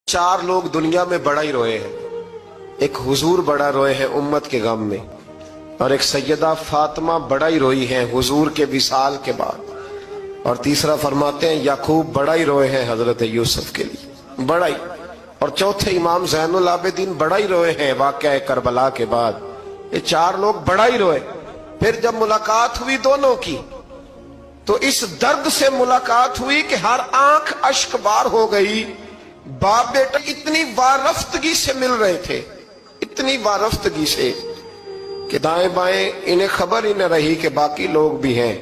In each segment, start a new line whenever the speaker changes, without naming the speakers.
चार लोग दुनिया में बड़ा ही रोए हैं। एक हुजूर बड़ा रोए हैं उम्मत के गम में, और एक सैयदा फातिमा बड़ा ही रोई हैं हुजूर के विसाल के बाद, और तीसरा फरमाते हैं याकूब बड़ा ही रोए हैं हजरत यूसुफ के लिए, बड़ा ही। और चौथे इमाम ज़ैनुल आबिदीन बड़ा ही रोए हैं वाक़या करबला के बाद। ये चार लोग बड़ा ही रोए। फिर जब मुलाकात हुई दोनों की, तो इस दर्द से मुलाकात हुई कि हर आंख अश्कबार हो गई। बाप बेटा इतनी वारफ्तगी से मिल रहे थे, इतनी वारफ्तगी से कि दाएं बाएं इन्हें खबर ही न रही कि बाकी लोग भी हैं।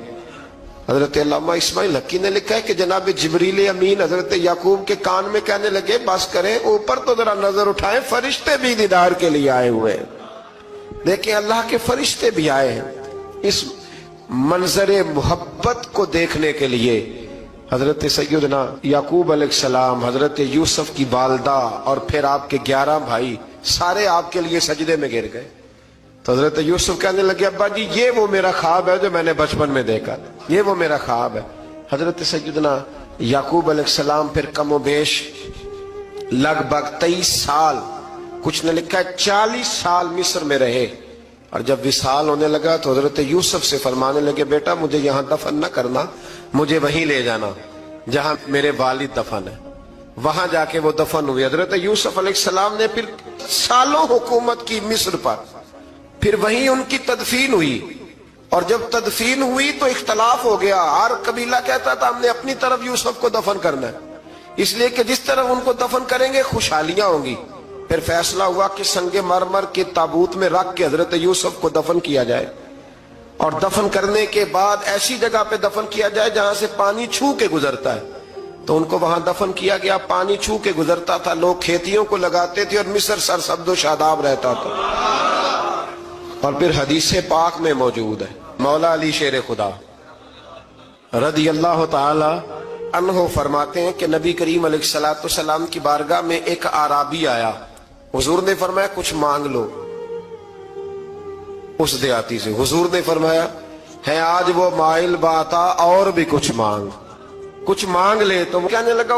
हजरत अल्लामा इस्माइल हक्की ने लिखा है कि जनाब जिब्रील अमीन हजरत याकूब के कान में कहने लगे बस करें, ऊपर तो जरा नजर उठाएं, फरिश्ते भी दीदार के लिए आए हुए हैं। देखिए अल्लाह के फरिश्ते भी आए हैं इस मंजरे मोहब्बत को देखने के लिए। हजरत सैयदना याकूब अलैहिस्सलाम, हजरत यूसुफ की वालदा और फिर आपके 11 भाई सारे आपके लिए सजदे में गिर गए। तो हजरत यूसुफ कहने लगे अब्बा जी ये वो मेरा ख्वाब है जो मैंने बचपन में देखा, ये वो मेरा ख्वाब है। हजरत सैयदना याकूब अलैहिस्सलाम फिर कमोबेश लगभग 23 साल, कुछ ने लिखा है 40 साल मिस्र में रहे। और जब विसाल होने लगा तो हजरत यूसुफ से फरमाने लगे बेटा मुझे यहाँ दफन न करना, मुझे वहीं ले जाना जहाँ मेरे वालिद दफन है। वहां जाके वो दफन हुए। हजरत यूसुफ अलैहिस्सलाम ने फिर सालों हुकूमत की मिस्र पर, फिर वहीं उनकी तदफीन हुई। और जब तदफीन हुई तो इख्तलाफ हो गया, हर कबीला कहता था हमने अपनी तरफ यूसुफ को दफन करना है, इसलिए कि जिस तरफ उनको दफन करेंगे खुशहालियां होंगी। फिर फैसला हुआ कि संगे मरमर के ताबूत में रख के हजरत यूसुफ को दफन किया जाए, और दफन करने के बाद ऐसी जगह पे दफन किया जाए जहां से पानी छू के गुजरता है। तो उनको वहां दफन किया गया, पानी छू के गुजरता था, लोग खेतियों को लगाते थे और मिस्र सरसब्दो शादाब रहता था। और फिर हदीस पाक में मौजूद है, मौला अली शेर खुदा रदी अल्लाह ताला अन्हो फरमाते हैं कि नबी करीम अलैहिस्सलातु सलाम की बारगाह में एक आराबी आया। हुजूर ने फरमाया कुछ मांग लो उस देहाती से। हुजूर ने फरमाया है आज वो माइल बाता और भी कुछ मांग ले। तो वो कहने लगा